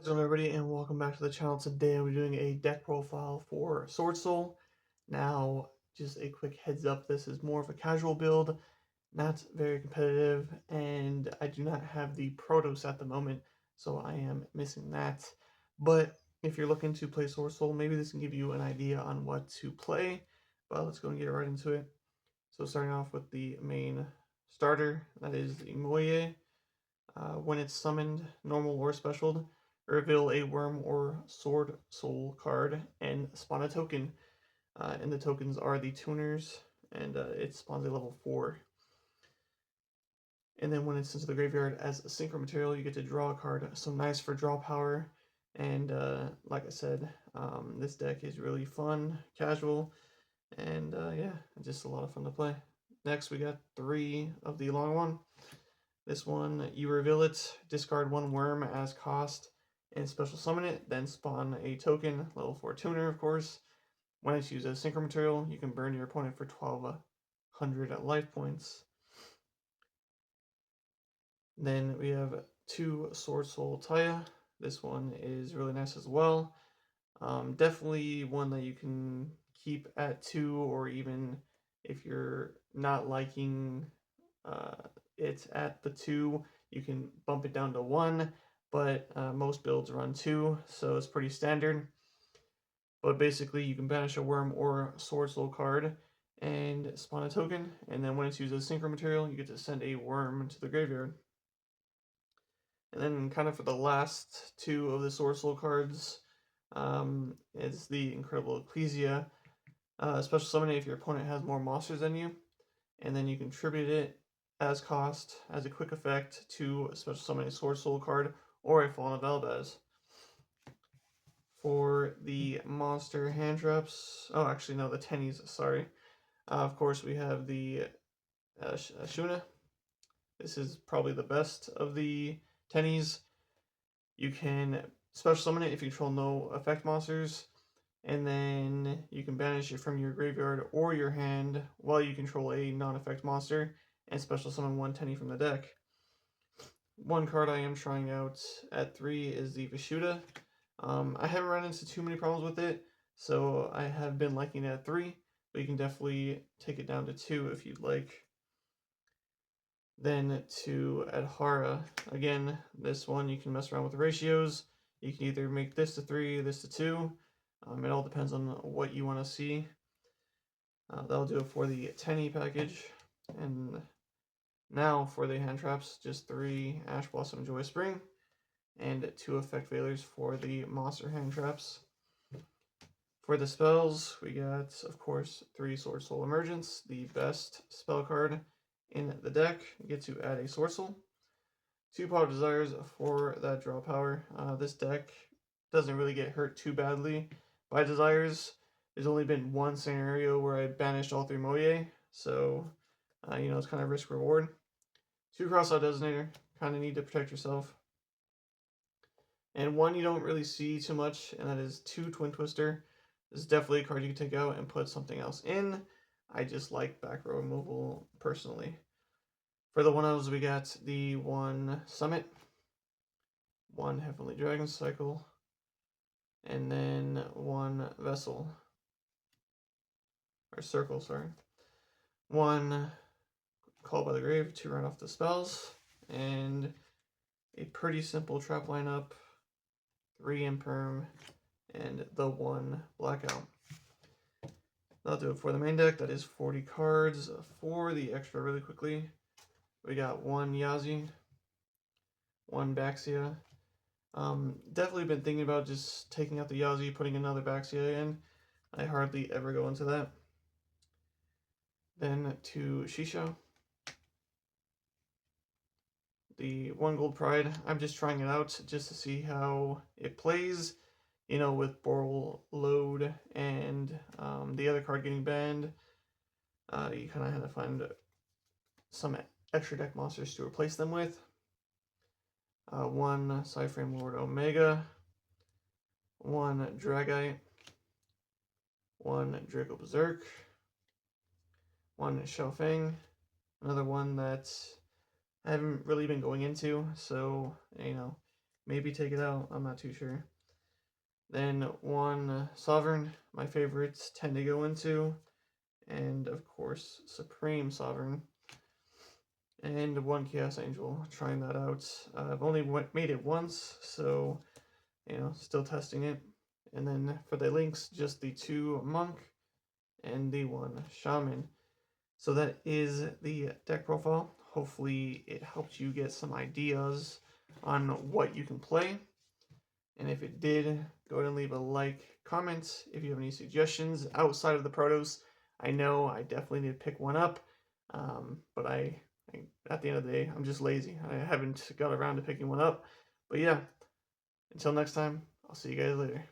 What's up, everybody, and welcome back to the channel. Today we're doing a deck profile for Sword Soul. Now, just a quick heads up, this is more of a casual build, not very competitive, and I do not have the Protos at the moment, so I am missing that. But if you're looking to play Sword Soul, maybe this can give you an idea on what to play, but let's go and get right into it. So starting off with the main starter, that is the Moye. When it's summoned, normal or special, reveal a worm or sword soul card and spawn a token. And the tokens are the tuners, and it spawns a level 4. And then when it's into the graveyard as a synchro material, you get to draw a card. So nice for draw power. And like I said, this deck is really fun, casual, and yeah, just a lot of fun to play. Next, we got 3 of the long one. This one, you reveal it, discard 1 worm as cost, and special summon it, then spawn a token, level 4 tuner, of course. When it's used as synchro material, you can burn your opponent for 1200 life points. Then we have 2 Sword Soul Taya. This one is really nice as well. Definitely one that you can keep at 2, or even if you're not liking it at the 2, you can bump it down to 1, but most builds run 2, so it's pretty standard. But basically, you can banish a worm or sword soul card and spawn a token, and then when it's used as synchro material, you get to send a worm to the graveyard. And then kind of for the last 2 of the sword soul cards, is the Incredible Ecclesia. Special summon it if your opponent has more monsters than you, and then you contribute it as cost as a quick effect to a special summon a Sword Soul card or a Fallen of Valbaz. For the monster hand traps, oh, actually, no, the tennies, sorry. Of course, we have the Shuna. This is probably the best of the tennies. You can special summon it if you control no effect monsters, and then you can banish it from your graveyard or your hand while you control a non-effect monster, and special summon 1 tenny from the deck. One card I am trying out at 3 is the Vishuda. I haven't run into too many problems with it, so I have been liking it at 3, but you can definitely take it down to 2 if you'd like. Then to Adhara, again, this one you can mess around with the ratios. You can either make this to 3, this to 2. It all depends on what you want to see. That'll do it for the Tenny package. And now for the hand traps, just 3 Ash Blossom Joy Spring and 2 Effect Veilers for the monster hand traps. For the spells, we got, of course, 3 Sword Soul Emergence, the best spell card in the deck. You get to add a Sword Soul. 2 Power Desires for that draw power. This deck doesn't really get hurt too badly by Desires. There's only been 1 scenario where I banished all 3 Moye, so it's kind of risk reward. 2 Crossout Designator, kind of need to protect yourself. And 1 you don't really see too much, and that is 2 Twin Twister. This is definitely a card you can take out and put something else in. I just like back row removal personally. For the 1-ofs, we got the 1 Summit, 1 Heavenly Dragon Cycle, and then 1 Vessel. Or Circle, sorry. 1 Call by the Grave to run off the spells, and a pretty simple trap lineup, 3 Imperm, and the 1 Blackout. That'll do it for the main deck. That is 40 cards. For the extra really quickly, we got 1 Yazi, 1 Baxia. Definitely been thinking about just taking out the Yazi, putting another Baxia in. I hardly ever go into that. Then 2 Shisho. The 1 Gold Pride. I'm just trying it out just to see how it plays. With Boral Load and the other card getting banned, you kind of have to find some extra deck monsters to replace them with. 1 Cyframe Lord Omega, 1 Dragite, 1 Draco Berserk, 1 Xiaofeng, another one that I haven't really been going into, so, maybe take it out. I'm not too sure. Then one Sovereign, my favorites tend to go into, and of course Supreme Sovereign, and one Chaos Angel. Trying that out. I've only made it once, so still testing it. And then for the links, just the 2 Monk and the 1 Shaman. So that is the deck profile. Hopefully it helped you get some ideas on what you can play. And if it did, go ahead and leave a like, comment if you have any suggestions outside of the Protos. I know I definitely need to pick one up, but at the end of the day, I'm just lazy. I haven't got around to picking one up. But yeah, until next time, I'll see you guys later.